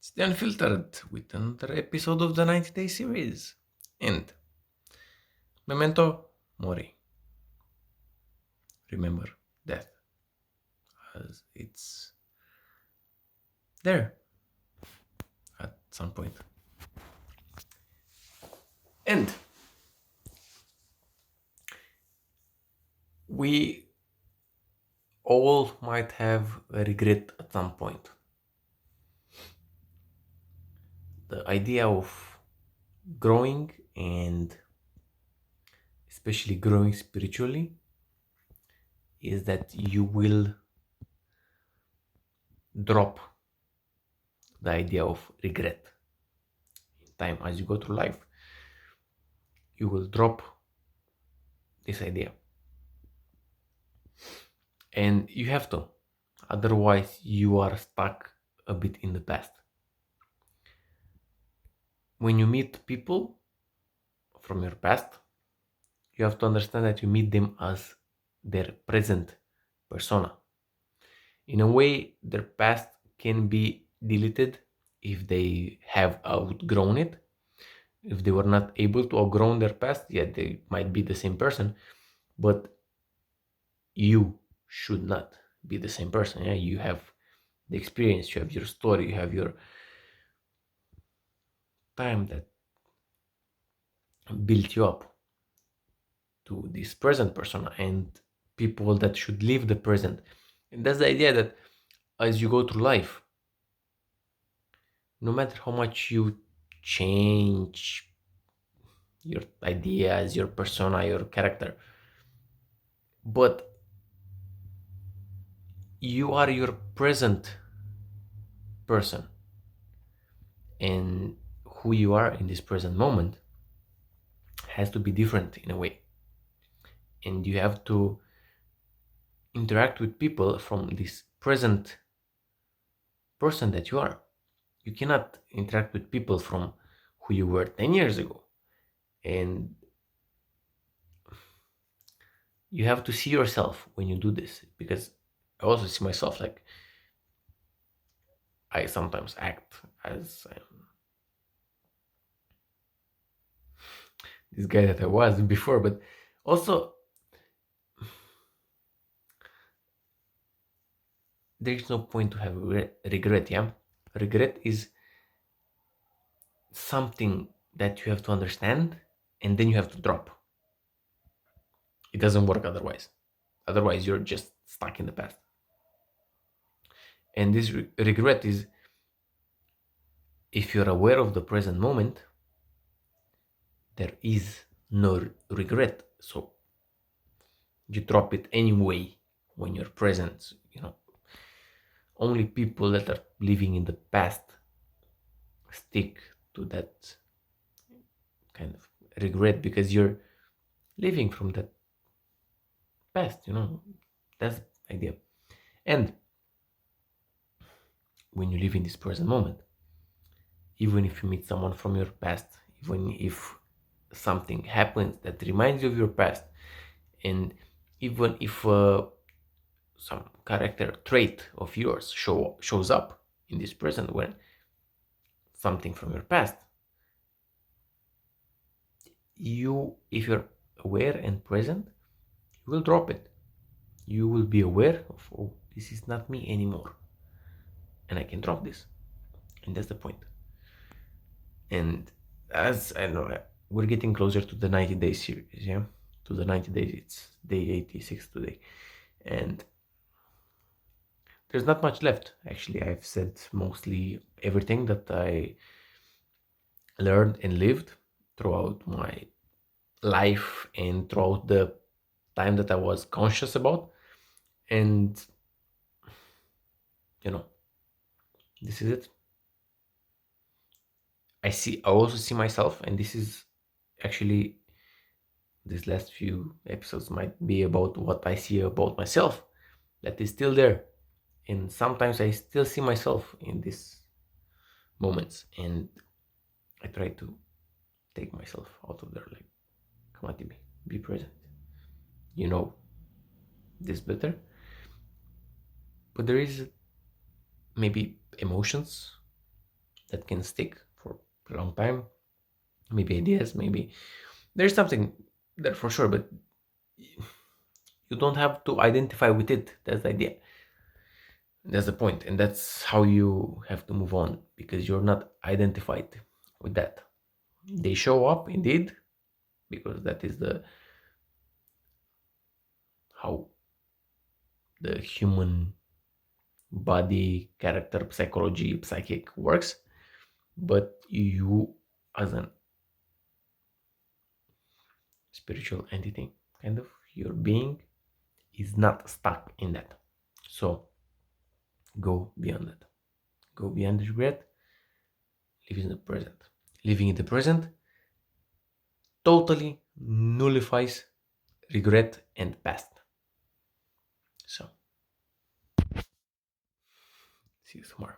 It's the Unfiltered with another episode of the 90 Day series. And Memento Mori. Remember death as it's there at some point. And we all might have a regret at some point. The idea of growing and especially growing spiritually is that you will drop the idea of regret in time as you go through life. You will drop this idea, and you have to, otherwise you are stuck a bit in the past. When you meet people from your past, you have to understand that you meet them as their present persona. In a way, their past can be deleted if they have outgrown it. If they were not able to outgrow their past, yeah, they might be the same person, but you should not be the same person. Yeah, you have the experience, you have your story, you have your time that built you up to this present persona, and people that should live the present. And that's the idea, that as you go through life, no matter how much you change your ideas, your persona, your character, but you are your present person, and who you are in this present moment has to be different in a way. And you have to interact with people from this present person that you are. You cannot interact with people from who you were 10 years ago. And you have to see yourself when you do this, because I also see myself, like, I sometimes act as this guy that I was before, but also there is no point to have regret. Yeah, regret is something that you have to understand, and then you have to drop. It doesn't work otherwise you're just stuck in the past. And this regret is, if you're aware of the present moment, there is no regret, so you drop it anyway. When you're present, only people that are living in the past stick to that kind of regret, because you're living from that past. That's the idea. And when you live in this present moment, even if you meet someone from your past, even if something happens that reminds you of your past, and even if some character trait of yours shows up in this present, when something from your past, if you're aware and present, you will drop it. You will be aware of, oh, this is not me anymore, and I can drop this. And that's the point. And as I know, we're getting closer to the 90 days series. Yeah, to the 90 days. It's day 86 today, and there's not much left. Actually, I've said mostly everything that I learned and lived throughout my life and throughout the time that I was conscious about. And this is it. I also see myself, and this is actually, these last few episodes might be about what I see about myself that is still there. And sometimes I still see myself in these moments, and I try to take myself out of there, like, come on, Timmy, be present. You know this better. But there is maybe emotions that can stick for a long time. Maybe ideas, maybe there's something there for sure, but you don't have to identify with it. That's the idea. That's the point, and that's how you have to move on, because you're not identified with that. They show up indeed, because that is the how the human body, character, psychology, psychic works. But you, as an spiritual entity, kind of, your being is not stuck in that. So go beyond that. Go beyond the regret. Live in the present. Living in the present totally nullifies regret and past. So see you tomorrow.